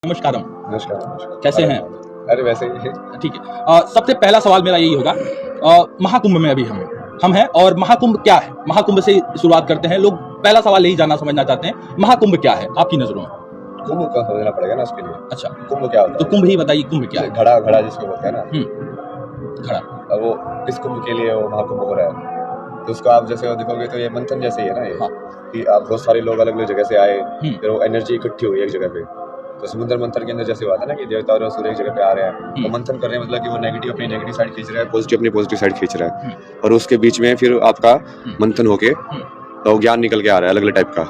नमस्कार। नमस्कार, नमस्कार। कैसे हैं? अरे वैसे ही है। ठीक है। सबसे पहला सवाल मेरा यही होगा, महाकुंभ में अभी हम हैं और महाकुंभ क्या है? महाकुंभ से शुरुआत करते हैं। लोग पहला सवाल यही जानना समझना चाहते हैं, महाकुंभ क्या है आपकी नजरों में? कुंभ का समझना पड़ेगा ना उसके लिए। अच्छा, कुंभ क्या होता तो है? कुंभ ही बताइए, कुंभ क्या है? घड़ा घड़ा जिसको बोलते हैं ना। घड़ा। अब वो इस कुंभ के लिए वो महाकुंभ हो रहा है। तो उसको आप जैसे वो देखोगे तो ये मंथन जैसे ही है ना ये। हाँ। कि आप बहुत सारे लोग अलग अलग जगह से आए, हम्म। फिर वो एनर्जी इकट्ठी हुई एक जगह पे। तो समुद्र मंथन के अंदर जैसे हुआ था ना कि देवता और सूर्य एक जगह पे आ रहे हैं, तो मंथन कर रहे हैं, मतलब कि वो नेगेटिव अपनी नेगेटिव साइड खींच रहा है, पॉजिटिव अपनी पॉजिटिव साइड खींच रहा है, और उसके बीच में फिर आपका मंथन होके तो ज्ञान निकल के आ रहा है अलग अलग टाइप का।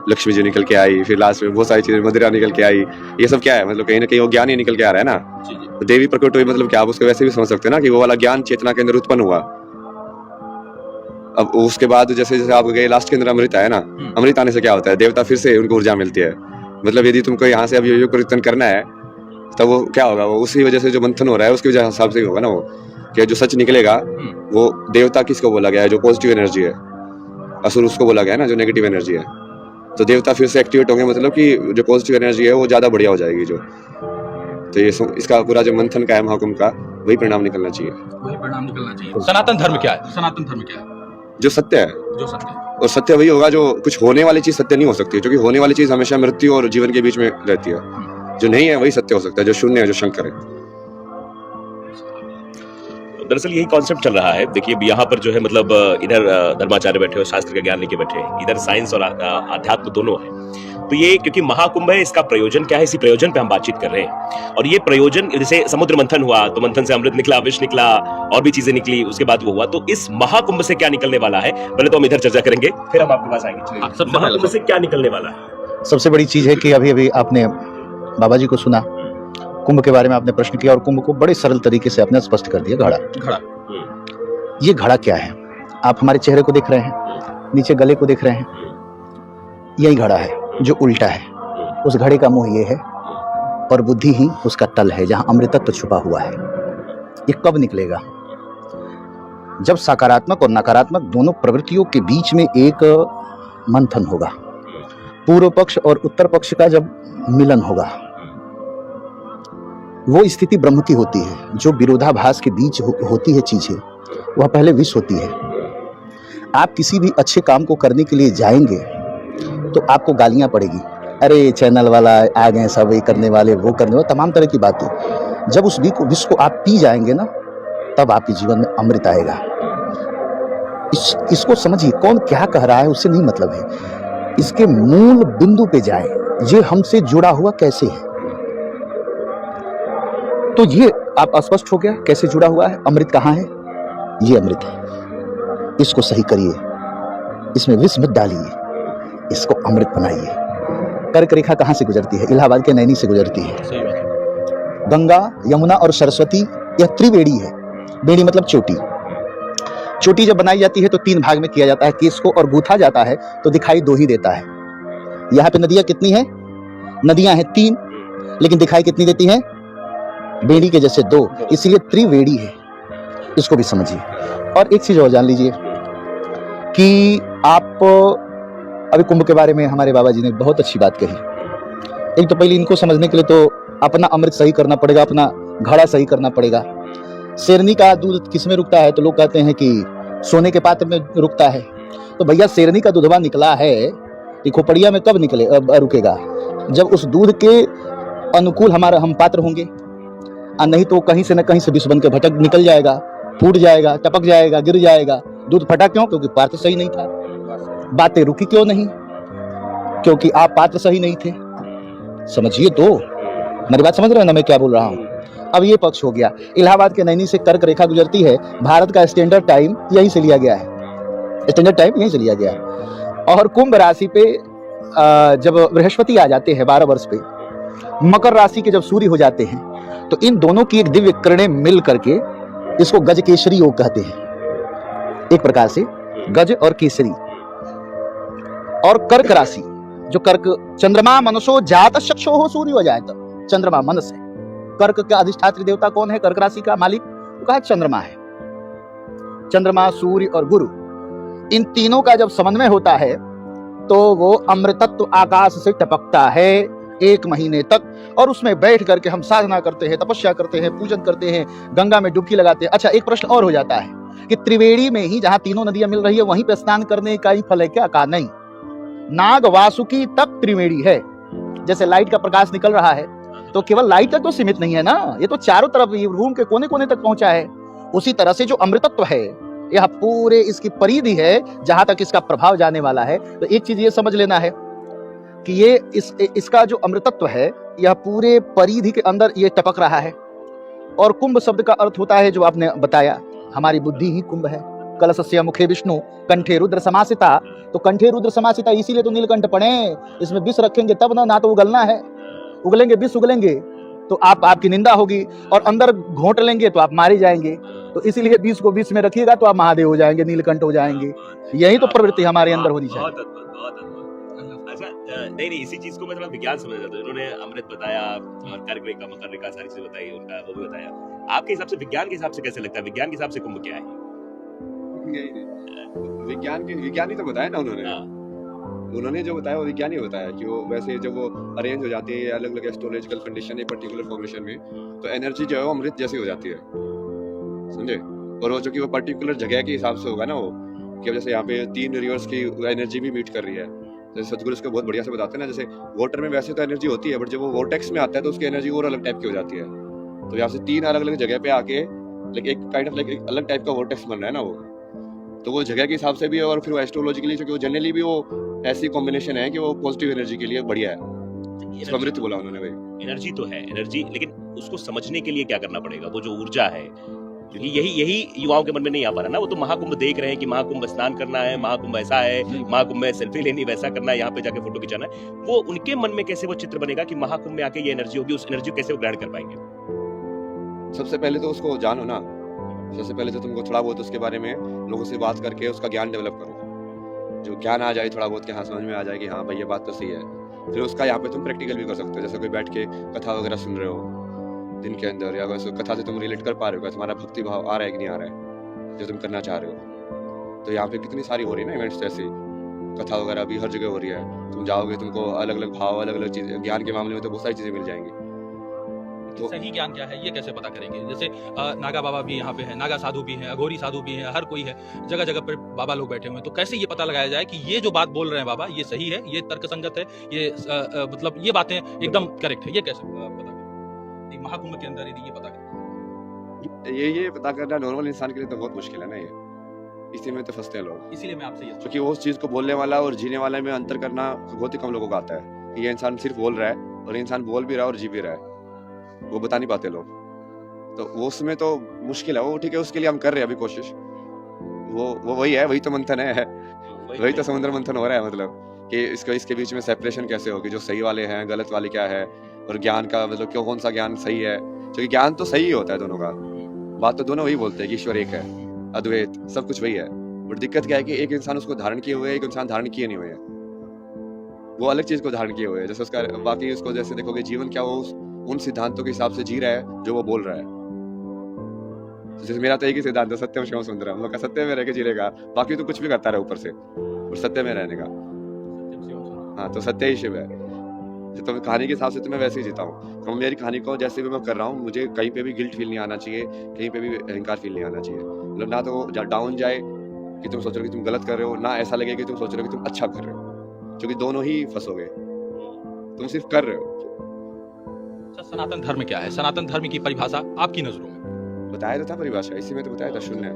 लक्ष्मी जी निकल के आई, फिर लास्ट में बहुत सारी चीजें मदिरा निकल के आई। ये सब क्या है? मतलब कहीं ना कहीं वो ज्ञान ही निकल के आ रहा है ना। तो देवी प्रकट हुई, मतलब क्या आप उसको वैसे भी समझ सकते हैं ना कि वो वाला ज्ञान चेतना के अंदर उत्पन्न हुआ। अब उसके बाद जैसे जैसे आप गए लास्ट के अंदर अमृत आया ना, अमृत आने से क्या होता है? देवता फिर से उनको ऊर्जा मिलती है। मतलब यदि तुमको यहाँ से अब योग परिवर्तन करना है तब वो क्या होगा? वो उसी वजह से जो मंथन हो रहा है उसकी वजह हिसाब से ही होगा ना वो, कि जो सच निकलेगा वो देवता किसको बोला गया है? जो पॉजिटिव एनर्जी है। असुर उसको बोला गया है ना जो नेगेटिव एनर्जी है। तो देवता फिर से एक्टिवेट होंगे, मतलब कि जो पॉजिटिव एनर्जी है वो ज्यादा बढ़िया हो जाएगी जो। तो ये इसका पूरा जो मंथन का है महाकुंभ का, वही परिणाम निकलना चाहिए। वही परिणाम निकलना चाहिए। सनातन धर्म क्या है? सनातन धर्म क्या है? जो सत्य है। जो सत्य है। और सत्य वही होगा जो कुछ होने वाली चीज सत्य नहीं हो सकती, क्योंकि होने वाली चीज हमेशा मृत्यु और जीवन के बीच में रहती है। जो नहीं है वही सत्य हो सकता है, जो शून्य है, जो शंकर है। दरअसल यही कॉन्सेप्ट चल रहा है। देखिए यहाँ पर जो है मतलब इधर धर्माचार्य बैठे हो, शास्त्र का ज्ञान लेके बैठे हैं, इधर साइंस और अध्यात्म दोनों है। तो ये क्योंकि महाकुंभ है, इसका प्रयोजन क्या है, इसी प्रयोजन पे हम बातचीत कर रहे हैं। और ये प्रयोजन, जैसे समुद्र मंथन हुआ तो मंथन से अमृत निकला, विष निकला, और भी चीजें निकली, उसके बाद वो हुआ। तो इस महाकुंभ से क्या निकलने वाला है, पहले तो हम इधर चर्चा करेंगे, फिर हम आपके पास आएंगे। महाकुंभ से क्या निकलने वाला है? सबसे बड़ी चीज है कि अभी अभी आपने बाबा जी को सुना, कुंभ के बारे में आपने प्रश्न किया और कुंभ को बड़े सरल तरीके से आपने स्पष्ट कर दिया। घड़ा, ये घड़ा क्या है? आप हमारे चेहरे को देख रहे हैं, नीचे गले को देख रहे हैं, यही घड़ा है जो उल्टा है। उस घड़े का मुंह ये है और बुद्धि ही उसका तल है, जहां अमृतत्व छुपा हुआ है। ये कब निकलेगा? जब सकारात्मक और नकारात्मक दोनों प्रवृत्तियों के बीच में एक मंथन होगा, पूर्व पक्ष और उत्तर पक्ष का जब मिलन होगा, वो स्थिति ब्रह्म की होती है। जो विरोधाभास के बीच होती है चीजें, वह पहले विष होती है। आप किसी भी अच्छे काम को करने के लिए जाएंगे तो आपको गालियां पड़ेगी, अरे चैनल वाला आ गए, सब ये करने वाले, वो करने वाले, तमाम तरह की बातें। जब उस विष को आप पी जाएंगे ना, तब आपके जीवन में अमृत आएगा। इसको समझिए, कौन क्या कह रहा है उससे नहीं मतलब है, इसके मूल बिंदु पे जाए, ये हमसे जुड़ा हुआ कैसे है। तो ये आप अस्पष्ट हो गया कैसे जुड़ा हुआ है, अमृत कहाँ है? ये अमृत है, इसको सही करिए, इसमें विष मत डालिए, इसको अमृत बनाइए। कर्क रेखा कहाँ से गुजरती है? इलाहाबाद के नैनी से गुजरती है। गंगा, यमुना और सरस्वती, यह त्रिवेणी है। बेड़ी मतलब चोटी। चोटी जब बनाई जाती है तो 3 भाग में किया जाता है, केस को, और गूथा जाता है तो दिखाई 2 ही देता है। यहाँ पे नदियां कितनी हैं? नदियां हैं 3, लेकिन दिखाई कितनी देती हैं? बेड़ी के जैसे 2, इसलिए त्रिवेणी है। इसको भी समझिए। और एक चीज और जान लीजिए कि आप अभी कुंभ के बारे में हमारे बाबा जी ने बहुत अच्छी बात कही। एक तो पहले इनको समझने के लिए तो अपना अमृत सही करना पड़ेगा, अपना घड़ा सही करना पड़ेगा। शेरनी का दूध किसमें रुकता है? तो लोग कहते हैं कि सोने के पात्र में रुकता है। तो भैया शेरनी का दूधवा निकला है कि खोपड़िया में कब निकले रुकेगा? जब उस दूध के अनुकूल हम पात्र होंगे, और नहीं तो कहीं से न कहीं से विष बन के भटक निकल जाएगा, फूट जाएगा, टपक जाएगा, गिर जाएगा। दूध फटा क्यों? क्योंकि पात्र सही नहीं था। बातें रुकी क्यों नहीं? क्योंकि आप पात्र सही नहीं थे। समझिए तो, मेरी बात समझ रहे हैं ना मैं क्या बोल रहा हूं? अब ये पक्ष हो गया। इलाहाबाद के नैनी से कर्क रेखा गुजरती है। भारत का स्टैंडर्ड टाइम यहीं से लिया गया है, स्टैंडर्ड टाइम यहीं से लिया गया है। और कुंभ राशि पे जब बृहस्पति आ जाते हैं 12 वर्ष पे, मकर राशि के जब सूर्य हो जाते हैं, तो इन दोनों की एक दिव्य किरणें मिल करके इसको गज केसरी योग कहते हैं। एक प्रकार से गज और केसरी। और कर्क राशि, जो कर्क, चंद्रमा मनसो जात चक्षो हो सूर्य हो जाए, तो चंद्रमा मनस है। कर्क का अधिष्ठात्री देवता कौन है? कर्क राशि का मालिक वो कहा चंद्रमा है। चंद्रमा, सूर्य और गुरु, इन तीनों का जब समन्वय होता है तो वो अमृतत्व आकाश से टपकता है। 1 महीने तक, और उसमें बैठ करके हम साधना करते हैं, तपस्या करते हैं, पूजन करते हैं, गंगा में डुबकी लगाते हैं। अच्छा, एक प्रश्न और हो जाता है कि त्रिवेणी में ही जहां तीनों नदियां मिल रही है वहीं पे स्नान करने का ही फल है क्या? कहा नहीं, नाग वासुकी तक त्रिवेणी है। जैसे लाइट का प्रकाश निकल रहा है तो केवल लाइट तक तो सीमित नहीं है ना, ये तो चारों तरफ, ये रूम के कोने कोने तक पहुंचा है। उसी तरह से जो अमृतत्व है, यह पूरे इसकी परिधि है जहां तक इसका प्रभाव जाने वाला है। तो एक चीज ये समझ लेना है कि ये इसका जो अमृतत्व है यह पूरे परिधि के अंदर ये टपक रहा है। और कुंभ शब्द का अर्थ होता है जो आपने बताया, हमारी बुद्धि ही कुंभ है। कलशस्य मुखे विष्णु कंठे रुद्र समासिता, तो कंठे रुद्र समासिता इसीलिए तो नीलकंठ पढ़े। इसमें विष रखेंगे तब ना तो उगलना है, उगलेंगे विष उगलेंगे तो आपकी निंदा होगी, और अंदर घोंट लेंगे तो आप मारे जाएंगे। तो इसीलिए बीच को बीच में रखिएगा तो आप महादेव हो जाएंगे, नीलकंठ हो जाएंगे। यही तो प्रवृत्ति हमारे अंदर होनी चाहिए। अच्छा, नहीं, इसी चीज को मैं थोड़ा विज्ञान समझ रहा था। इन्होंने अमृत बताया और कर्क का मकर रेखा सारी चीजें बताई, उनका वो भी बताया। आपके हिसाब से, विज्ञान के हिसाब से कैसे लगता है, विज्ञान के हिसाब से कुंभ क्या है? विज्ञानी तो बताया ना उन्होंने जो बताया वो विज्ञानी बताया कि वो वैसे जब वो अरेंज हो जाती है अलग अलग एस्ट्रोलॉजिकल कंडीशन है पर्टिकुलर फॉर्मेशन में, तो एनर्जी जो है वो अमृत जैसी हो जाती है, समझे। और वो चूंकि वो पर्टिकुलर जगह के हिसाब से होगा ना, वो कि जैसे यहाँ पे 3 रिवर्स की एनर्जी भी मीट कर रही है, जैसे सतगुरु उसको बहुत बढ़िया से बताते हैं ना। जैसे वाटर में वैसे तो एनर्जी होती है, बट जब वो वोर्टेक्स में आता है तो उसकी एनर्जी और अलग टाइप की हो जाती है। तो यहाँ से 3 अलग अलग जगह पे आके एक काइंड ऑफ एक अलग टाइप का वोर्टेक्स बन रहा है ना वो, तो वो जगह के हिसाब से भी है। और फिर वो एस्ट्रोलॉजिकली क्योंकि वो जनरली भी वो ऐसी कॉम्बिनेशन है कि वो पॉजिटिव एनर्जी के लिए बढ़िया है। इसको अमृत बोला उन्होंने भाई। एनर्जी तो है एनर्जी, लेकिन उसको समझने के लिए क्या करना पड़ेगा? वो जो ऊर्जा है, क्योंकि यही युवाओं के मन में नहीं आ पा रहा ना। वो तो महाकुंभ देख रहे हैं कि महाकुंभ स्नान करना है, महाकुंभ ऐसा है, महाकुंभ में सेल्फी लेनी, वैसा करना है, यहाँ पे जाके फोटो खिंचाना है। वो उनके मन में कैसे वो चित्र बनेगा कि महाकुंभ में आके ये एनर्जी होगी, उस एनर्जी को कैसे वो ग्रहण कर पाएंगे? सबसे पहले तो उसको जानो ना, सबसे पहले तो तुमको थोड़ा बहुत उसके बारे में लोगों से बात करके उसका ज्ञान डेवलप करो। जो ज्ञान आ जाए थोड़ा बहुत कि हाँ समझ में आ जाए कि हाँ भाई ये बात तो सही है, फिर उसका यहाँ पे तुम प्रैक्टिकल भी कर सकते हो। जैसे कोई बैठ के कथा वगैरह सुन रहे हो दिन के अंदर, या वैसे कथा से तुम रिलेट कर पा रहे हो, तुम्हारा भक्ति भाव आ रहा है कि नहीं आ रहा है जो तुम करना चाह रहे हो। तो यहाँ पे कितनी सारी हो रही है ना इवेंट्स, जैसे कथा वगैरह भी हर जगह हो रही है। तुम जाओगे तुमको अलग अलग भाव, अलग अलग चीजें, ज्ञान के मामले में तो बहुत सारी चीजें मिल जाएंगी। तो सही ज्ञान क्या है ये कैसे पता करेंगे? जैसे नागा बाबा भी यहाँ पे है, नागा साधु भी हैं, अघोरी साधु भी हैं, हर कोई है, जगह जगह पर बाबा लोग बैठे हुए हैं। तो कैसे ये पता लगाया जाए कि ये जो बात बोल रहे हैं बाबा ये सही है, ये तर्कसंगत है, ये मतलब ये बातें एकदम करेक्ट है? ये कैसे पता करें महाकुंभ के अंदर यदि ये पता करें? ये पता करना नॉर्मल इंसान के लिए तो बहुत मुश्किल है ना, ये इसी में तो फंसते हैं लोग। इसीलिए मैं आपसे ये क्योंकि उस चीज को बोलने वाला और जीने वाले में अंतर करना बहुत ही कम लोगों को आता है कि ये इंसान सिर्फ बोल रहा है और इंसान बोल भी रहा है और जी भी रहा है, वो बता नहीं पाते लोग। तो वो उसमें तो मुश्किल है। वो ठीक है, उसके लिए हम कर रहे हैं अभी कोशिश। वो वही है, वही तो मंथन है, वही तो समुद्र मंथन हो रहा है। मतलब कि इसके बीच में सेपरेशन कैसे होगी, जो सही वाले हैं गलत वाले क्या है, और ज्ञान का मतलब क्यों कौन सा ज्ञान सही है। क्योंकि ज्ञान तो सही ही होता है दोनों का, बात तो दोनों वही बोलते हैं कि ईश्वर एक है, अद्वैत, सब कुछ वही है। बट दिक्कत क्या है कि एक इंसान उसको धारण किए हुए है, एक इंसान धारण किए नहीं हुए है, वो अलग चीज को धारण किए हुए है। जैसे उसका बाकी उसको जैसे देखोगे जीवन क्या वो उन सिद्धांतों के हिसाब से जी रहा है जो वो बोल रहा है। जैसे मेरा तो एक ही सिद्धांत है, सत्यम शिवम सुंदरम। लोग सत्य में रह के जीलेगा, बाकी तो कुछ भी करता रहे ऊपर से, और सत्य में रहने का। हाँ, तो सत्य ही शिव है। तो कहानी के हिसाब से तो मैं वैसे ही जीता हूँ। तो मेरी कहानी को जैसे भी मैं कर रहा हूँ, मुझे कहीं पे भी गिल्ट फील नहीं आना चाहिए, कहीं पे भी अहंकार फील नहीं आना चाहिए। मतलब ना तो डाउन जाए कि तुम सोच रहे हो कि तुम गलत कर रहे हो, ना ऐसा लगे कि तुम सोच रहे हो कि तुम अच्छा कर रहे हो, क्योंकि दोनों ही फंसोगे, तुम सिर्फ कर रहे हो। सनातन धर्म क्या है? सनातन धर्म की परिभाषा आपकी नजरों में? बताया तो था परिभाषा, इसी में तो बताया था, शून्य।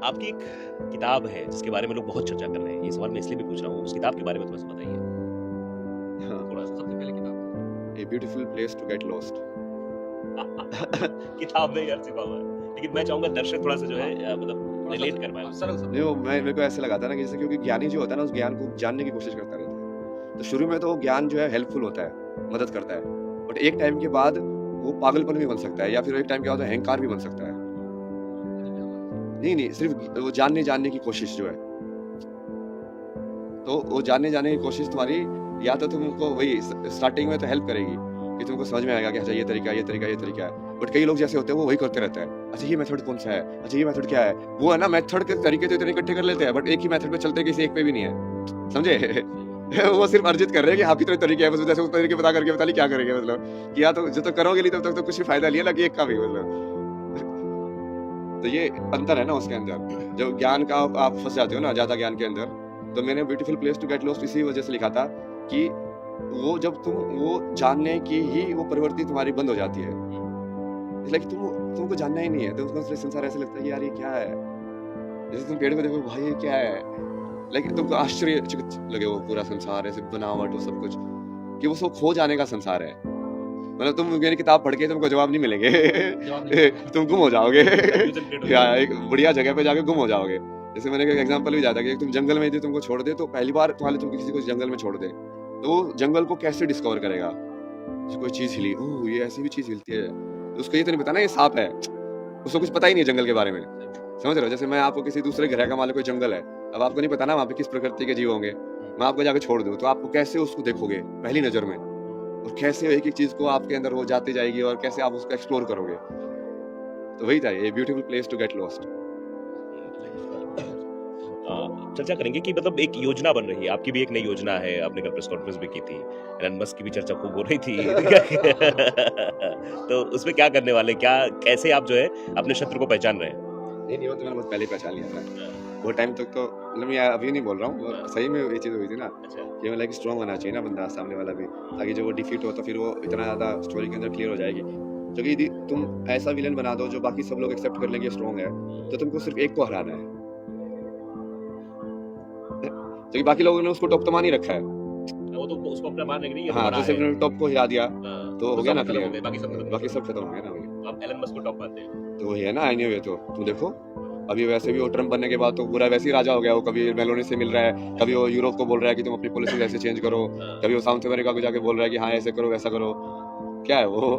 आपकी एक किताब है जिसके बारे में लोग बहुत चर्चा कर रहे हैं, ये सवाल मैं इसलिए भी पूछ रहा हूँ, उस किताब के बारे में थोड़ा सा बताइए। थोड़ा सा, सबसे पहले किताब A beautiful place to get lost। किताब में यार छिपा हुआ है, लेकिन मैं चाहूंगा दर्शक थोड़ा सा जो है मतलब रिलेट कर पाए। नहीं, वो मेरे को ऐसे लगा था ना कि जैसे क्योंकि ज्ञानी जो होता है ना उस ज्ञान को जानने की कोशिश करता रहता है। तो शुरू में तो ज्ञान जो है हेल्पफुल होता है, मदद करता है, बट एक टाइम के बाद वो पागलपन भी बन सकता है, या फिर एक टाइम के बाद अहंकार भी बन सकता है। नहीं, सिर्फ वो जानने की कोशिश जो है, तो वो जानने की कोशिश तुम्हारी या तो तुमको वही स्टार्टिंग में तो हेल्प करेगी कि तुमको समझ में आएगा कि अच्छा ये तरीका है। बट कई लोग जैसे होते हैं वो वही करते रहते हैं, अच्छा ये मेथड कौन सा है, अच्छा ये मेथड क्या है, वो है ना मेथड के तरीके तो इतने इकट्ठे कर लेते हैं, बट एक ही मेथड पे चलते किसी एक पे भी नहीं है, समझे। वो सिर्फ अर्जित कर रहे हैं कि आपकी तरह तरीके है, बस जैसे उस तरीके बता करके बता ली क्या करेंगे, मतलब कि या तो जो तो करोगे नहीं तब तक तो कुछ भी फायदा नहीं है ना कि एक का भी, मतलब तो ये अंतर है ना उसके अंदर। जब ज्ञान का आप फंस जाते हो ना ज्यादा ज्ञान के अंदर, तो मैंने beautiful place to get lost इसी वजह से लिखा था कि वो जब तुम वो जानने की ही वो प्रवृत्ति तुम्हारी बंद हो जाती है, इसलिए कि तुमको जानना ही नहीं है, तो उसका संसार ऐसे लगता है कि यार ये क्या है, जैसे तुम पेड़ को देखो भाई ये क्या है, लेकिन तुमको आश्चर्यचकित लगे वो पूरा संसार ऐसे बनावट वो सब कुछ, कि वो सब खो जाने का संसार है। मतलब तुम मेरी किताब पढ़ के तुमको जवाब नहीं मिलेंगे तुम गुम हो जाओगे या एक बढ़िया जगह पे जाके गुम हो जाओगे। जैसे मैंने एक एग्जांपल भी दिया था कि तुम जंगल में यदि तुमको छोड़ दे, तो पहली बार तुम किसी को जंगल में छोड़ दे तो वो जंगल को कैसे डिस्कवर करेगा, कोई चीज हिली, ओह ये ऐसी भी चीज हिलती है, तो उसको ये तो नहीं पता ना ये सांप है, उसको कुछ पता ही नहीं है जंगल के बारे में, समझ रहे हो। जैसे मैं आपको किसी दूसरे ग्रह का मान लो कोई जंगल है, अब आपको नहीं पता ना वहाँ पे किस प्रकृति के जीव होंगे, मैं आपको जाकर छोड़ दूं तो आपको कैसे उसको देखोगे पहली नजर में, और कैसे एक एक चीज को आपके अंदर वो जाती जाएगी और कैसे आप उसको एक्सप्लोर करोगे। तो वही था ये beautiful place to get lost. चर्चा करेंगे कि मतलब एक योजना बन रही है, आपकी भी एक नई योजना है, आपने कल प्रेस कॉन्फ्रेंस भी की थी, एलन मस्क की भी चर्चा खूब हो रही थी तो उसमें क्या करने वाले, क्या कैसे आप जो है अपने शत्रु को पहचान रहे हैं? नहीं वो तो मैंने बहुत पहले पहचान लिया था, वो टाइम तक तो मतलब मैं अभी नहीं बोल रहा हूँ, सही में ये चीज़ हुई थी ना कि मतलब कि स्ट्रॉन्ग होना चाहिए ना बंदा सामने वाला भी, ताकि जब वो डिफीट हो तो फिर वो इतना ज़्यादा स्टोरी के अंदर क्लियर हो जाएगी। क्योंकि यदि तुम ऐसा विलन बना दो जो बाकी सब लोग एक्सेप्ट कर लेंगे स्ट्रॉन्ग है, तो तुमको सिर्फ एक को हराना है, क्योंकि बाकी लोगों ने उसको टॉप तो मान ही रखा है, वो तो उसको अपना मान नहीं है, हाँ तो सिर्फ टॉप को हिला दिया तो हो गया ना क्लियर, बाकी सब खत्म हो गया ना। आप एलन मस्क को टॉप मानते हैं तो वही है ना, एनीवे तो तुम देखो अभी वैसे भी वो ट्रम्प बनने के बाद तो पूरा वैसे ही राजा हो गया, वो कभी मेलोनी से मिल रहा है, कभी वो यूरोप को बोल रहा है कि तुम अपनी पॉलिसी ऐसे चेंज करो, कभी वो साउथ अमेरिका को जाके बोल रहा है कि हाँ ऐसे करो वैसा करो। क्या है वो,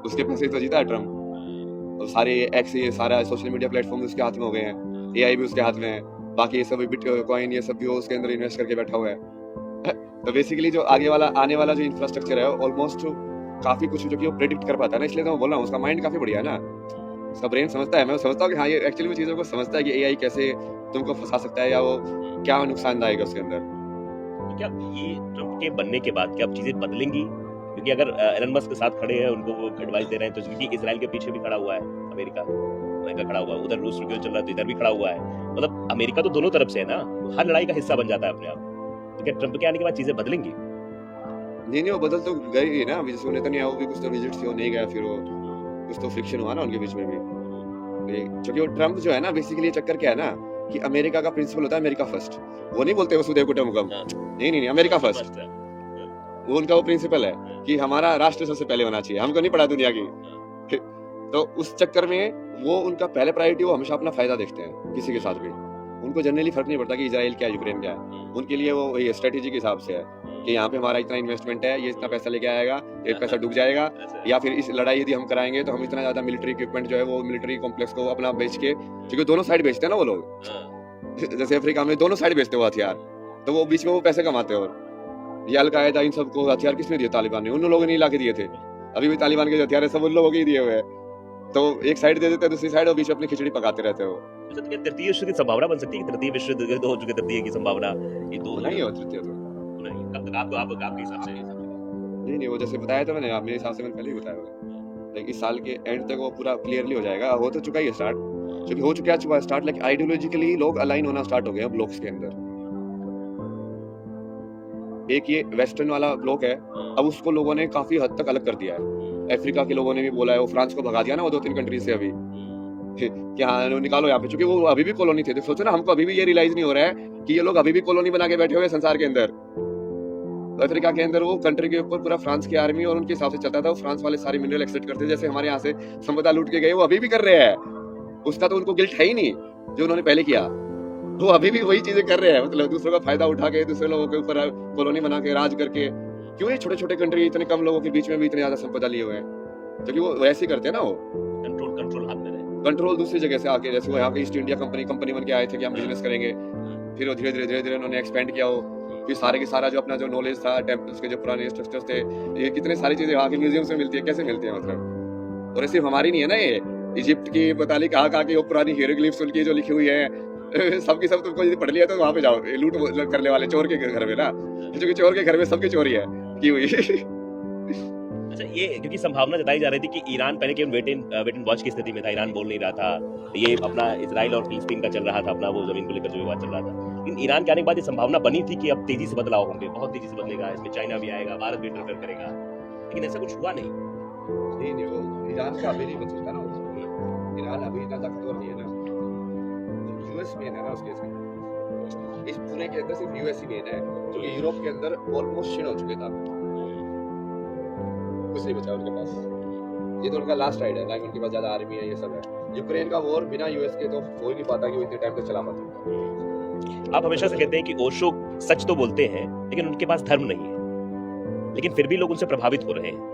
उसके पैसे तो जीता है ट्रम्प, और सारे एक्स ये सारा सोशल मीडिया प्लेटफॉर्म उसके हाथ में हो गए हैं, एआई भी उसके हाथ में है, बाकी ये सब बिटकॉइन ये सब भी वो उसके अंदर इन्वेस्ट करके बैठा हुआ है। तो बेसिकली जो आने वाला जो इंफ्रास्ट्रक्चर है ऑलमोस्ट काफी कुछ जो कि वो प्रेडिक्ट कर पाता है ना, इसलिए तो मैं बोल रहा हूँ उसका माइंड काफी बढ़िया है ना, उसका ब्रेन समझता है, मैं समझता हूँ कि हाँ ये एक्चुअली वो चीज़ों को समझता है कि एआई कैसे तुमको फंसा सकता है या वो क्या नुकसान आएगा उसके अंदर। तो क्या ये ट्रम्प के बनने के बाद क्या अब चीजें बदलेंगी? क्योंकि अगर एलन मस्क के साथ खड़े हैं, उनको वो एडवाइस दे रहे हैं, तो क्योंकि इजराइल के पीछे भी खड़ा हुआ है अमेरिका खड़ा हुआ है, उधर रूस का चल रहा है तो इधर भी खड़ा हुआ है, मतलब अमेरिका तो दोनों तरफ से है ना, हर लड़ाई का हिस्सा बन जाता है अपने आप। तो क्या ट्रम्प के आने के बाद चीजें बदलेंगी? नहीं वो बदल तो गई ना, अभी जैसे नेतन्याहू भी कुछ तो विजिट से वो नहीं गया, फिर वो कुछ तो फ्रिक्शन हुआ ना उनके बीच में भी, क्योंकि वो ट्रम्प जो है ना बेसिकली चक्कर क्या है ना कि अमेरिका का प्रिंसिपल होता है अमेरिका फर्स्ट, वो नहीं बोलते वसुदेव कुटुंबकम, नहीं अमेरिका फर्स्ट, वो उनका वो प्रिंसिपल है कि हमारा राष्ट्र सबसे पहले होना चाहिए, हमको नहीं पड़ा दुनिया की। तो उस चक्कर में वो उनका पहले प्रायोरिटी वो हमेशा अपना फायदा देखते हैं किसी के साथ भी, उनको जनरली फर्क नहीं पड़ता कि इजराइल क्या यूक्रेन क्या है, उनके लिए वो ये स्ट्रेटेजी के हिसाब से है कि यहाँ पे हमारा इतना इन्वेस्टमेंट है, ये इतना पैसा लेके आएगा, ये पैसा डूब जाएगा, या फिर इस लड़ाई यदि हम कराएंगे तो हम इतना ज्यादा मिलिट्री इक्विपमेंट जो है वो मिलिट्री कॉम्प्लेक्स को अपना बेच के, क्योंकि दोनों साइड बेचते हैं ना वो लोग, जैसे अफ्रीका में दोनों साइड बेचते हो हथियार, तो वो बीच में वो पैसे कमाते हैं। और ये अलकायदा इन सबको हथियार किसने दिए? तालिबान ने, उन लोगों ने ला के दिए थे, अभी भी तालिबान के जो हथियार है सब उन लोगों के ही दिए हुए हैं, तो एक साइड दे देते हैं दूसरी साइड और बीच में अपनी खिचड़ी पकाते रहते हो। तृतीय विश्व की संभावना बन सकती है, तृतीय विश्व युद्ध हो चुके, तृतीय की संभावना ये दो नहीं हो तृतीय तो नहीं, कब तक आपके हिसाब से? नहीं वो जैसे बताया था मैंने, मेरे हिसाब से मैंने पहले ही बताया होगा, लेकिन इस साल के एंड तक वो पूरा क्लियरली हो जाएगा, हो तो चुका ही है स्टार्ट, क्योंकि हो चुका है स्टार्ट, लाइक आइडियोलॉजिकली लोग अलाइन होना स्टार्ट हो गए हैं ब्लॉक्स के अंदर। एक ये वेस्टर्न वाला ब्लॉक है, अब उसको लोगों ने काफी हद तक अलग कर दिया है, अफ्रीका के लोगों ने भी बोला है, वो फ्रांस को भगा दिया ना वो 2-3 कंट्रीज से अभी कि हाँ निकालो यहाँ पे, क्योंकि वो अभी भी कॉलोनी थे। सोचो ना, हमको अभी भी ये रियलाइज नहीं हो रहा है कि ये लोग अभी भी कॉलोनी बना के बैठे हुए संसार के अंदर। तो अफ्रीका के अंदर वो कंट्री के ऊपर पूरा फ्रांस की आर्मी और उनके हिसाब से चलता था, वो फ्रांस वाले सारे मिनरल एक्सट्रैक्ट करते, जैसे हमारे यहाँ से संपदा लूट के गए वो अभी भी कर रहे हैं, उसका तो उनको गिल्ट है ही नहीं जो उन्होंने पहले किया, वो अभी भी वही चीजें कर रहे हैं, मतलब दूसरों का फायदा उठा के दूसरे लोगों के ऊपर कॉलोनी बना के राज करके। क्यों ये छोटे छोटे कंट्री इतने कम लोगों के बीच में भी इतने ज्यादा संपदा लिए हुए हैं? क्योंकि वो वैसे ही करते हैं ना, वो कंट्रोल हाथ में रहे, कंट्रोल दूसरी जगह से आके, जैसे वो यहाँ पे ईस्ट इंडिया कंपनी बन के आए थे कि हम बिजनेस करेंगे, फिर वो धीरे धीरे उन्होंने एक्सपेंड किया, हो फिर सारे के सारा जो अपना जो नॉलेज था, टेम्पल्स के जो पुराने स्ट्रक्चर्स थे, ये कितने सारी चीजें वहाँ के म्यूजियम से मिलती है, कैसे मिलती है मतलब। और सिर्फ हमारी नहीं है ना, ये इजिप्ट की पता नहीं कहाँ की वो पुरानी हियरोग्लिफ्स उनकी जो लिखी हुई है, सबकी सब तुमको यदि पढ़ लिया तो वहाँ पे जाओ, ये लूट करने वाले चोर के घर में ना, क्योंकि चोर के घर में सबकी चोरी है की हुई। अच्छा, ये क्योंकि संभावना जताई जा रही थी कि ईरान पहले के वेट एंड वॉच की स्थिति में था, ईरान बोल नहीं रहा था, ये अपना इजराइल और फिलिस्तीन का चल रहा था, अपना वो जमीन को लेकर जो विवाद चल रहा था, लेकिन ईरान के आने के बाद ये संभावना बनी थी कि अब तेजी से बदलाव होंगे, बहुत तेजी से बदलेगा, इसमें चाइना भी आएगा, भारत भी इंटरफेयर करेगा, लेकिन ऐसा कुछ हुआ नहीं। नहीं, वो ईरान का अभी नहीं बन सकता ना, ईरान अभी इतना ताकतवर नहीं है ना, यूएस मेन है ना उसके इसमें, इस पूरे के अंदर सिर्फ यूएस ही मेन है, जो यूरोप के अंदर ऑलमोस्ट क्षीण हो चुके था, कुछ नहीं बचा उनके पास, ये तो उनका लास्ट राइड है ना, उनके पास ज्यादा आर्मी है, ये सब है। यूक्रेन का वॉर बिना यूएस के तो हो ही नहीं पाता कि वो इतने टाइम तक चला पाता। आप हमेशा से कहते हैं कि ओशो सच तो बोलते हैं, लेकिन उनके पास धर्म नहीं है, लेकिन फिर भी लोग उनसे प्रभावित हो रहे हैं।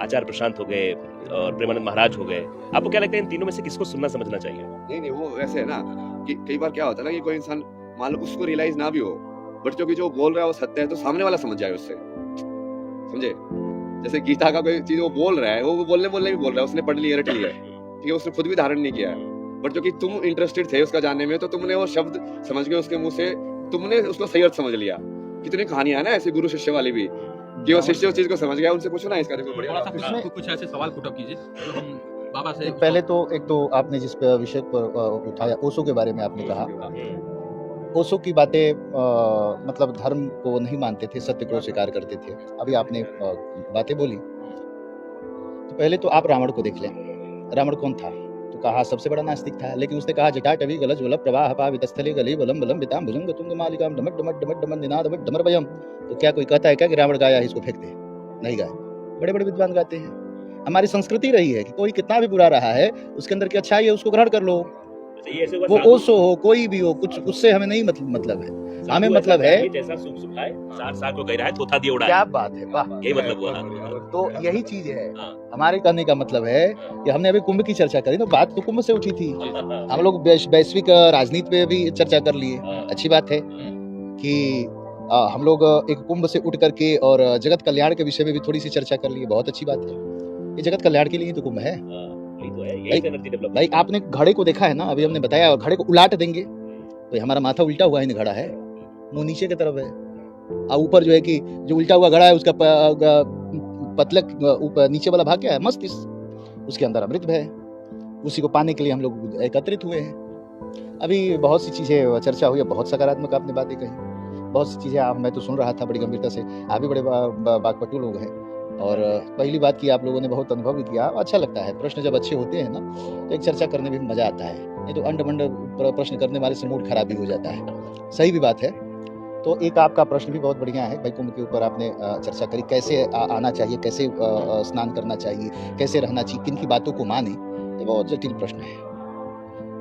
आचार्य प्रशांत हो गए और प्रेमानंद महाराज हो गए, आपको क्या लगता है इन तीनों में से किसको सुनना समझना चाहिए? नहीं, वो वैसे है ना कि कई बार क्या होता है ना कि कोई इंसान मान लो उसको रियलाइज ना भी हो, बट क्योंकि जो बोल रहा है वो सत्य है तो सामने वाला समझ जाए उससे, समझे? जैसे गीता का कोई चीज वो बोल रहा है, वो बोलने भी बोल रहा है, उसने पढ़ लिया, रट लिया है, ठीक है, उसने खुद भी धारण नहीं किया है, बट क्योंकि तुम इंटरेस्टेड थे उसका जानने में, तो तुमने वो शब्द समझ के उसके मुंह से तुमने उसको सही अर्थ समझ लिया। कितनी कहानियां है ना ऐसी गुरु शिष्य वाली भी, कि वो शिष्य उस चीज को समझ गया, उनसे पूछो ना इसका देखो बढ़िया। थोड़ा सा कुछ ऐसे सवाल पुटअप कीजिए जो हम बाबा से। पहले तो एक तो आपने जिस विषय पर उठाया ओशो के बारे में आपने कहा, ओशो की बातें मतलब धर्म को नहीं मानते थे, सत्य को स्वीकार करते थे। अभी आपने बातें बोली, तो पहले तो आप रावण को देख लें। रावण कौन था? तो कहा सबसे बड़ा नास्तिक था, लेकिन उसने कहा जटाटवी गलज वल प्रवाह पावितस्थले गली बलम बलम बिताम भुजंग तुंग मालिकाम डमट डमट डमट डमट निनाद डमट डमर भयम। तो क्या कोई कहता है क्या कि रावण गाया है इसको फेंक दे? नहीं गाया, बड़े बड़े विद्वान गाते हैं। हमारी संस्कृति रही है कि कोई कितना भी बुरा रहा है उसके अंदर की अच्छाई है, उसको ग्रहण कर लो, वो ओशो हो कोई भी हो, कुछ उससे हमें नहीं मतलब है। हमें मतलब है जैसा सुख सुखाए सार सार को गहरा है तोता दिए उड़ाए। क्या बात है, वाह, यही मतलब हुआ। तो यही चीज है हमारे कहने का मतलब है कि हमने अभी कुंभ की चर्चा करी, तो बात तो कुंभ से उठी थी। हम लोग वैश्विक राजनीति पे भी चर्चा कर लिए, अच्छी बात है कि हम लोग एक कुंभ से उठ करके और जगत कल्याण के विषय में भी थोड़ी सी चर्चा कर लिए, बहुत अच्छी बात है। ये जगत कल्याण के लिए तो कुंभ है भाई। आपने घड़े को देखा है ना, अभी हमने बताया, और घड़े को उलाट देंगे तो हमारा माथा उल्टा हुआ है, घड़ा है, मुंह नीचे की तरफ है, और ऊपर जो है कि जो उल्टा हुआ घड़ा है उसका पतले ऊपर नीचे वाला भाग क्या है? मस्तिष्क, उसके अंदर अमृत है, उसी को पाने के लिए हम लोग एकत्रित हुए हैं। अभी बहुत सी चीजें चर्चा हुई है, बहुत सकारात्मक आपने बातें कही, बहुत सी चीजें मैं तो सुन रहा था बड़ी गंभीरता से। आप भी बड़े बागपटू लोग हैं, और पहली बात की आप लोगों ने बहुत अनुभव भी किया, अच्छा लगता है। प्रश्न जब अच्छे होते हैं ना तो एक चर्चा करने में भी मजा आता है, नहीं तो अंड मंड प्रश्न करने वाले से मूड खराब भी हो जाता है। सही भी बात है। तो एक आपका प्रश्न भी बहुत बढ़िया है भाई, कुंभ के ऊपर आपने चर्चा करी, कैसे आना चाहिए, कैसे स्नान करना चाहिए, कैसे रहना चाहिए, किन की बातों को माने, ये बहुत जटिल प्रश्न है।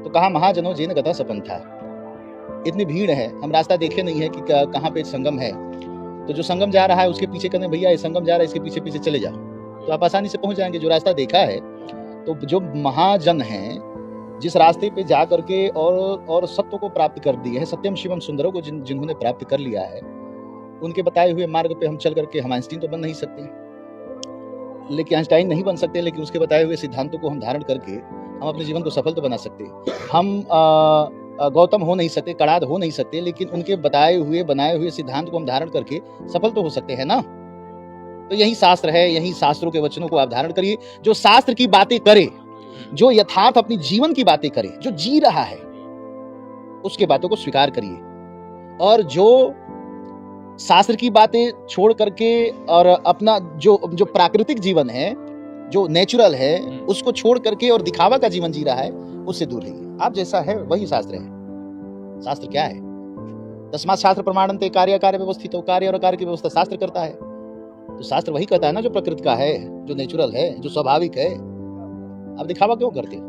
तो कहा महाजनों जेन गता सपन था, इतनी भीड़ है, हम रास्ता देखे नहीं है कि कहाँ पे संगम है, तो जो संगम जा रहा है उसके पीछे कहने भैया ये संगम जा रहा है, इसके पीछे पीछे चले जाओ, तो आप आसानी से पहुंच जाएंगे। जो रास्ता देखा है, तो जो महाजन हैं जिस रास्ते पे जा करके और सत्य को प्राप्त कर दिए है, सत्यम शिवम सुंदरों को जिन्होंने प्राप्त कर लिया है, उनके बताए हुए मार्ग पे हम चल करके हम आइंस्टीन तो बन नहीं सकते, लेकिन आइंस्टाइन नहीं बन सकते, लेकिन उसके बताए हुए सिद्धांतों को हम धारण करके हम अपने जीवन को सफल तो बना सकते। हम गौतम हो नहीं सकते, कणाद हो नहीं सकते, लेकिन उनके बताए हुए बनाए हुए सिद्धांत को हम धारण करके सफल तो हो सकते हैं ना। तो यही शास्त्र है, यही शास्त्रों के वचनों को आप धारण करिए। जो शास्त्र की बातें करे, जो यथार्थ अपनी जीवन की बातें करे, जो जी रहा है उसके बातों को स्वीकार करिए, और जो शास्त्र की बातें छोड़ करके और अपना जो प्राकृतिक जीवन है, जो नेचुरल है, उसको छोड़ करके और दिखावा का जीवन जी रहा है, उससे दूर रहिए। आप जैसा है वही शास्त्र है। शास्त्र क्या है? तस्मात् शास्त्र प्रमाणन्ते कार्य कार्य व्यवस्थितो, कार्य और कार्य की व्यवस्था शास्त्र करता है। तो शास्त्र वही कहता है ना जो प्रकृति का है, जो नेचुरल है, जो स्वाभाविक है। आप दिखावा क्यों करते हो?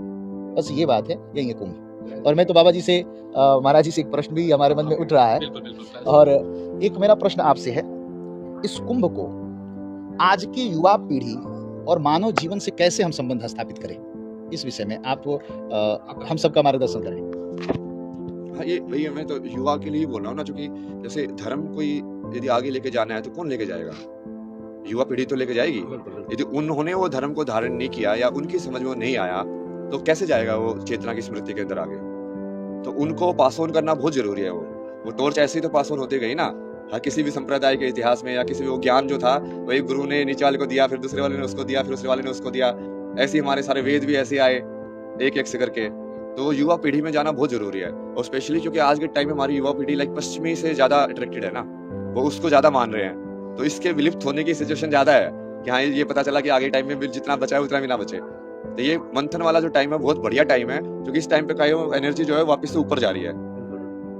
बस ये बात है, यही है कुंभ। और मैं तो बाबा जी से, महाराज जी से एक प्रश्न भी हमारे मन में उठ रहा है, और एक मेरा प्रश्न आपसे है, इस कुंभ को आज की युवा पीढ़ी और मानव जीवन से कैसे हम संबंध स्थापित करें, इस विषय में आप हम सबका मार्गदर्शन करें। हाँ, ये वही मैं तो युवा के लिए बोल रहा हूँ ना, क्योंकि जैसे धर्म कोई यदि आगे लेके जाना है तो कौन लेके जाएगा? युवा पीढ़ी तो लेके जाएगी। यदि उन्होंने वो धर्म को धारण नहीं किया या उनकी समझ में नहीं आया, तो कैसे जाएगा वो चेतना की स्मृति के अंदर आगे? तो उनको पास ऑन करना बहुत जरूरी है। वो टॉर्च ऐसे ही तो पास ऑन होती गई ना। हाँ, किसी भी संप्रदाय के इतिहास में या किसी भी वो ज्ञान जो था वो एक गुरु ने नीचे वाले को दिया, फिर दूसरे वाले ने उसको दिया, फिर दूसरे वाले ने उसको दिया। ऐसे ही हमारे सारे वेद भी ऐसे आए एक एक से करके। तो वो युवा पीढ़ी में जाना बहुत जरूरी है, और स्पेशली क्योंकि आज के टाइम में हमारी युवा पीढ़ी लाइक पश्चिमी से ज्यादा अट्रैक्टेड है ना, वो उसको ज्यादा मान रहे हैं। तो इसके विलुप्त होने की सिचुएशन ज्यादा है कि हाँ ये पता चला कि आगे टाइम में जितना बचा है उतना भी ना बचे। तो ये मंथन वाला जो टाइम है बहुत बढ़िया टाइम है, क्योंकि इस टाइम पे का एनर्जी जो है वापस से ऊपर जा रही है।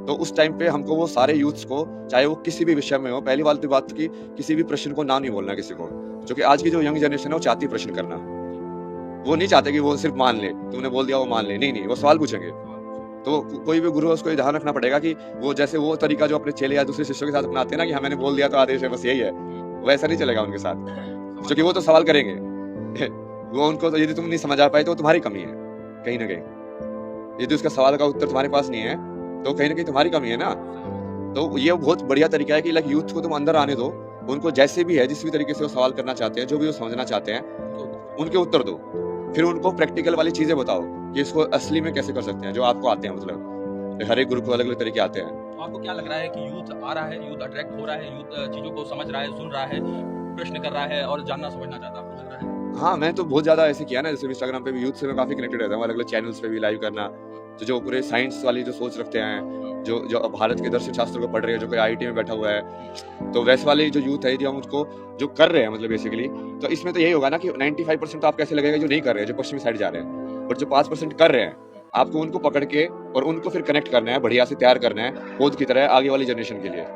तो उस टाइम पे हमको वो सारे यूथ्स को, चाहे वो किसी भी विषय में हो, पहली वाली बात की किसी भी प्रश्न को ना नहीं बोलना किसी को, क्योंकि आज की जो यंग जनरेशन है वो चाहती है प्रश्न करना। वो नहीं चाहते कि वो सिर्फ मान ले, तुमने बोल दिया वो मान ले, नहीं, वो सवाल पूछेंगे। तो कोई भी गुरु है उसको ध्यान रखना पड़ेगा कि वो जैसे वो तरीका जो अपने चेले या दूसरे शिष्यों के साथ अपनाते हैं ना कि हाँ मैंने बोल दिया तो आदेश है, बस यही है, वैसा नहीं चलेगा उनके साथ, क्योंकि वो तो सवाल करेंगे। वो उनको तो यदि तुम नहीं समझ आ पाए तो तुम्हारी कमी है कहीं ना कहीं। यदि उसका सवाल का उत्तर तुम्हारे पास नहीं है तो कहीं ना कहीं तुम्हारी कमी है ना। तो ये बहुत बढ़िया तरीका है कि लाइक यूथ को तुम अंदर आने दो, उनको जैसे भी है जिस भी तरीके से वो सवाल करना चाहते हैं, जो भी वो समझना चाहते हैं उनके उत्तर दो। फिर उनको प्रैक्टिकल वाली चीजें बताओ कि इसको असली में कैसे कर सकते हैं, जो आपको आते हैं। मतलब हर एक ग्रुप को अलग अलग तरीके आते हैं। तो आपको क्या लग रहा है कि यूथ आ रहा है, यूथ अट्रैक्ट हो रहा है, यूथ चीजों को समझ रहा है, सुन रहा है, प्रश्न कर रहा है और जानना समझना चाहता है, आपको लग रहा है? हाँ, मैं तो बहुत ज्यादा ऐसे किया ना, जैसे इंस्टाग्राम पे भी यूथ से मैं काफी कनेक्टेड रहता हूँ, अलग अलग चैनल्स पे भी लाइव करना। तो जो पूरे साइंस वाली जो सोच रखते हैं, जो भारत के दर्शन शास्त्र को पढ़ रहे हैं, जो कोई IIT में बैठा हुआ है, तो वैसे वाले जो यूथ है, हम उसको जो कर रहे हैं मतलब बेसिकली, तो इसमें तो यही होगा ना कि 95% तो आपको ऐसे लगेगा जो नहीं कर रहे हैं, जो पश्चिमी साइड जा रहे हैं, और जो 5% कर रहे हैं, आपको उनको पकड़ के और उनको फिर कनेक्ट करना है, बढ़िया से तैयार करना है पौध की तरह आगे वाली जनरेशन के लिए।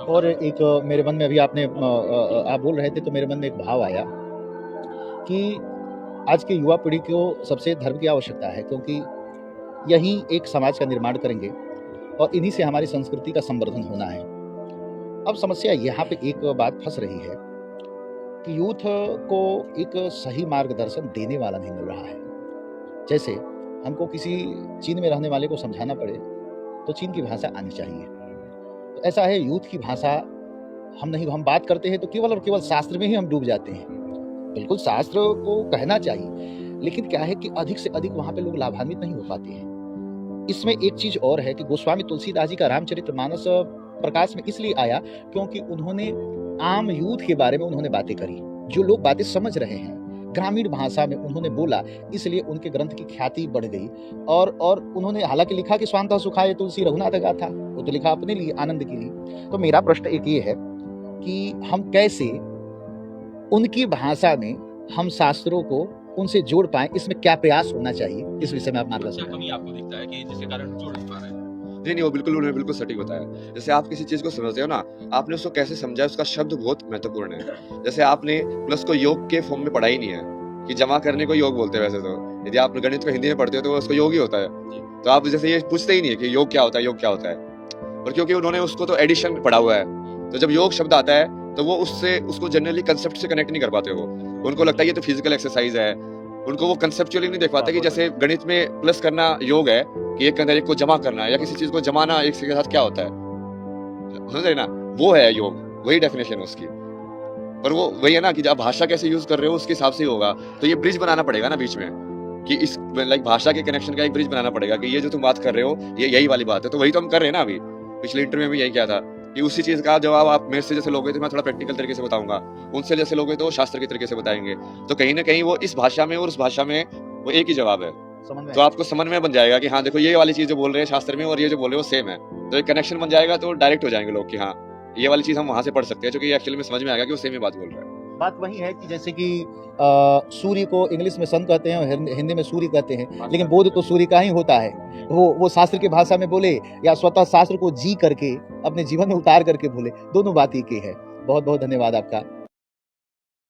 और एक मेरे मन में अभी आपने आप बोल रहे थे तो मेरे मन में एक भाव आया कि आज के युवा पीढ़ी को सबसे धर्म की आवश्यकता है, क्योंकि यही एक समाज का निर्माण करेंगे और इन्हीं से हमारी संस्कृति का संवर्धन होना है। अब समस्या यहाँ पे एक बात फंस रही है कि यूथ को एक सही मार्गदर्शन देने वाला नहीं मिल रहा है। जैसे हमको किसी चीन में रहने वाले को समझाना पड़े तो चीन की भाषा आनी चाहिए। तो ऐसा है, यूथ की भाषा हम बात करते हैं तो केवल और केवल शास्त्र में ही हम डूब जाते हैं। बिल्कुल शास्त्र को कहना चाहिए, लेकिन क्या है कि अधिक से अधिक वहाँ पे लोग लाभान्वित नहीं हो पाते हैं। इसमें एक चीज और है कि गोस्वामी तुलसीदास जी का रामचरितमानस प्रकाश में इसलिए आया क्योंकि उन्होंने आम यूथ के बारे में उन्होंने बातें करी, जो लोग बातें समझ रहे हैं, ग्रामीण भाषा में उन्होंने बोला, इसलिए उनके ग्रंथ की ख्याति बढ़ गई। और उन्होंने हालांकि लिखा कि स्वांतः सुखाय तुलसी रघुनाथ गाथा, वो तो लिखा अपने लिए, आनंद के लिए। तो मेरा प्रश्न एक ये है कि हम कैसे उनकी भाषा में हम शास्त्रों को उनसे जोड़ पाए, इसमें क्या प्रयास होना चाहिए, इस विषय में आप मार्गदर्शन क्या कमी आपको दिखता है कि जिसके कारण जोड़ नहीं पा रहे हैं? नहीं, वो बिल्कुल उन्होंने बिल्कुल सटीक बताया। जैसे आप किसी चीज को समझते हो ना, आपने उसको कैसे समझा, उसका शब्द बहुत महत्वपूर्ण है। जैसे आपने प्लस को योग के फॉर्म में पढ़ा ही नहीं है कि जमा करने को योग बोलते हैं। वैसे तो यदि आप गणित को हिंदी में पढ़ते हो तो उसको योग ही होता है। तो आप जैसे ये पूछते ही नहीं है कि योग क्या होता है, योग क्या होता है, और क्योंकि उन्होंने उसको तो एडिशन में पढ़ा हुआ है, तो जब योग शब्द आता है तो वो उसको जनरली कंसेप्ट से कनेक्ट नहीं कर पाते। वो उनको लगता है ये तो फिजिकल एक्सरसाइज है, उनको वो कंसेप्चुअली नहीं देख पाते कि जैसे गणित में प्लस करना योग है कि एक के अंदर एक को जमा करना है, या किसी चीज को जमाना एक के साथ क्या होता है, समझ रहे ना, वो है योग, वही डेफिनेशन है उसकी। पर वो वही है ना कि आप भाषा कैसे यूज कर रहे हो उसके हिसाब से ही होगा। तो ये ब्रिज बनाना पड़ेगा ना बीच में, कि इस लाइक भाषा के कनेक्शन का एक ब्रिज बनाना पड़ेगा कि ये जो तुम बात कर रहे हो ये यही वाली बात है। तो वही तो हम कर रहे हैं ना। अभी पिछले इंटरव्यू में यही किया था कि उसी चीज का जवाब आप मेरे से जैसे लोगे तो मैं थोड़ा प्रैक्टिकल तरीके से बताऊंगा, उनसे जैसे लोगे तो शास्त्र के तरीके से बताएंगे। तो कहीं ना कहीं वो इस भाषा में और उस भाषा में वो एक ही जवाब है। तो आपको समन्वय बन जाएगा कि हाँ देखो ये वाली चीज जो बोल रहे हैं शास्त्र में और ये जो बोल रहे हो सेम है, तो एक कनेक्शन बन जाएगा। तो डायरेक्ट हो जाएंगे लोग कि हाँ ये वाली चीज हम वहां से पढ़ सकते हैं, क्योंकि एक्चुअली में समझ में आएगा कि वो सेम ही बात बोल रहा है। बात वही है कि जैसे कि सूर्य को इंग्लिश में सन कहते हैं और हिंदी में सूर्य कहते हैं, लेकिन बोध तो सूर्य का ही होता है। वो शास्त्र की भाषा में बोले या स्वतः शास्त्र को जी करके अपने जीवन में उतार करके बोले, दोनों बात एक ही है। बहुत बहुत धन्यवाद आपका।